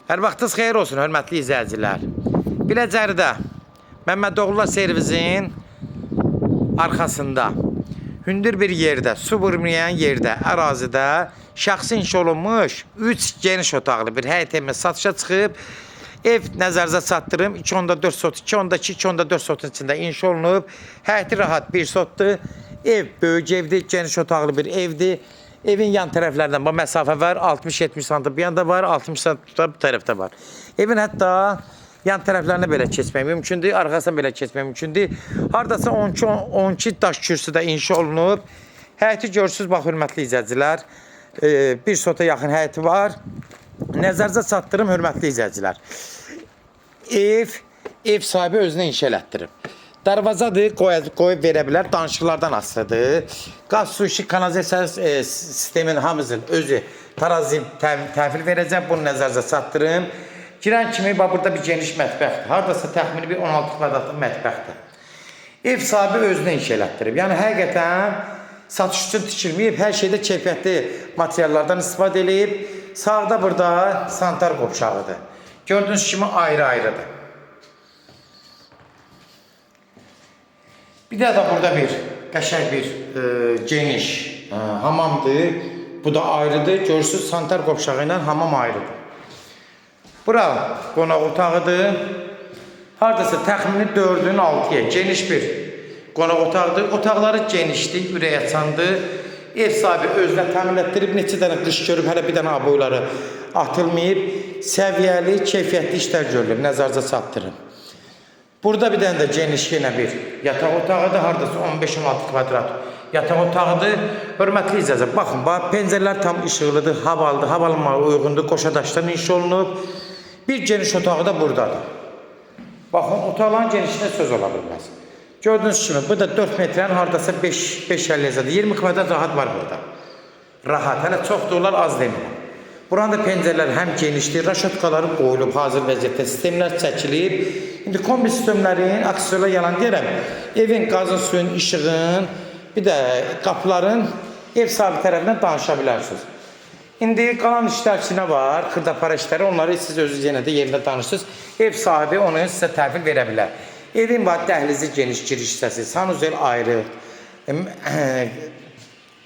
Hər vaxtınız xeyir olsun, hörmətli izləyicilər. Biləcəridə Məmmədoğlular servisin arxasında, hündür bir yerdə, su vurmayan yerdə, ərazidə şəxsi inşa olunmuş 3 geniş otaqlı bir həyət evimiz satışa çıxıb. Ev nəzərinizə çatdırım. 2.4 sot, 2.2, 2.4 sotun içində inşa olunub. Həyəti rahat bir sotdur. Ev böyük evdir, geniş otaqlı bir evdir. Evin yan tərəflərindən bu məsafə var. 60-70 sm bir yanda var, 60 sm bu tərəfdə var. Evin hətta yan tərəflərinə belə keçmək mümkündür, arxasına belə keçmək mümkündür. Hardasa 12 daş kürsüdə inşa olunub. Həyəti görürsünüz, bax, hörmətli izləyicilər. Bir sota yaxın həyəti var. Nəzərinizə çatdırım, hörmətli izləyicilər. Ev sahibi özünə inşa elətdirib. Darvazadır, qoyub verə bilər, danışıqlardan asılıdır. Qaz, su, işıq, kanalizasiya sistemin hamısının özü tarazim təhvil verəcək. Bunu nəzərinizə çatdırım. Girən kimi burada bir geniş mətbəxdir. Hardasa təxmini bir 16 kvadratlı mətbəxdir. Ev sahibi özünə inşa elətdirib. Yəni, həqiqətən satış üçün tikilməyib, hər şeydə keyfiyyətli materiallardan istifadə edib. Sağda burada sanitar qovşağıdır. Gördüyünüz kimi ayrı-ayrıdır. Bir də burada bir qəşəng bir geniş hamamdır. Bu da ayrıdır. Görürsünüz, sanitar qovşağı ilə hamam ayrıdır. Bura qonaq otağıdır. Hardasa təxmini 4-ün 6-ya geniş bir qonaq otağıdır. Otaqları genişdir, ürək açandır. Ev sahibi özünə təmin etdirib, neçə dənə qış görüb, hələ bir dənə aboyları atılmayıb. Səviyyəli, keyfiyyətli işlər görülür, nəzərinizə çatdırın. Burada bir dənə də geniş yenə bir yataq otağıdır, hardasa 15-16 kvadrat yataq otağıdır. Hörmətli izləyicilər, baxın, pəncərələr tam işıqlıdır, havalıdır, havalanmağa uyğundur, qoşadaşdan inşa olunub. Bir geniş otağı da buradadır. Baxın, otaqların genişliğine söz ola bilməz. Gördüğünüz kimi, bu da 4 metrənin hardasa 5-50 20 kvadrat rahat var burada. Rahat, hələ çox da olar, az demirəm. Buranın da pəncərələr həm genişdir, raşotkaları qoyulub, hazır vəziyyətdə sistemlər çəkilib. İndi kombi sistemlərin, aksiyonlar yalan deyirəm, evin, qazın, suyun, işığın, bir də qapıların ev sahibi tərəfindən danışa bilərsiniz. İndi qalan işlər ki, nə var, xırdapara işləri, onları siz özünüz yenə də yerində danışırsınız. Ev sahibi onu sizə təhvil verə bilər. Evin var, dəhlizi geniş, giriş hissəsi, sanuzel ayrı,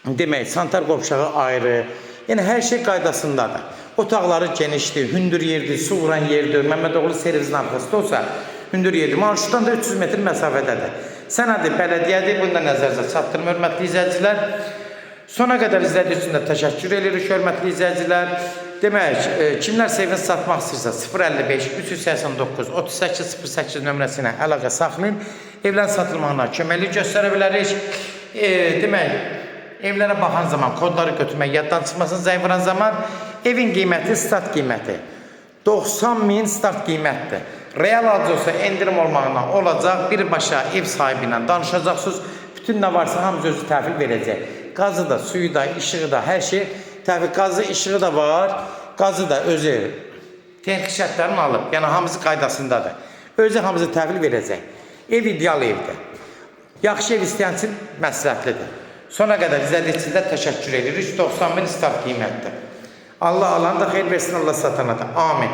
demək, sanitar qovşağı ayrı. Yəni, hər şey qaydasındadır. Otaqları genişdir, hündür yerdir, su vuran yerdir. Məmmədoğlu servisin arxasında olsa, hündür yerdir. Marşrutdan da 300 metr məsafədədir. Sənədi, bələdiyyədir. Bunu da nəzərinizə çatdırım, hörmətli izləyicilər. Sona qədər izlədiyi üçün də təşəkkür edirik, hörmətli izləyicilər. Demək, kimlər sevini satmaq istəyirsə, 055 389 38 08 nömrəsi ilə əlaqə saxlayın. Evlərin satılmağına köməklik göstərə bilərik. Demək, evlərə baxan zaman, kodları götürmək, yaddan çıxmasın, zəng vuran zaman evin qiyməti, start qiyməti 90.000 start qiymətdir. Real olsa endirim olmağına olacaq, birbaşa ev sahibi ilə danışacaqsınız. Bütün nə varsa hamısı özü təhvil verəcək. Qazı da, suyu da, işığı da, hər şey təhvil. Qazı, işığı da var, qazı da özü texnik şərtlərini alıb, yəni hamısı qaydasındadır. Özü hamısı təhvil verəcək. Ev ideal evdir. Yaxşı ev istəyən üçün məsləhətlidir. Sona qədər izlədiyiniz üçün də təşəkkür edirik. 90.000 start qiymətdir. Allah alanı da xeyir versin, Allah satana da. Amin.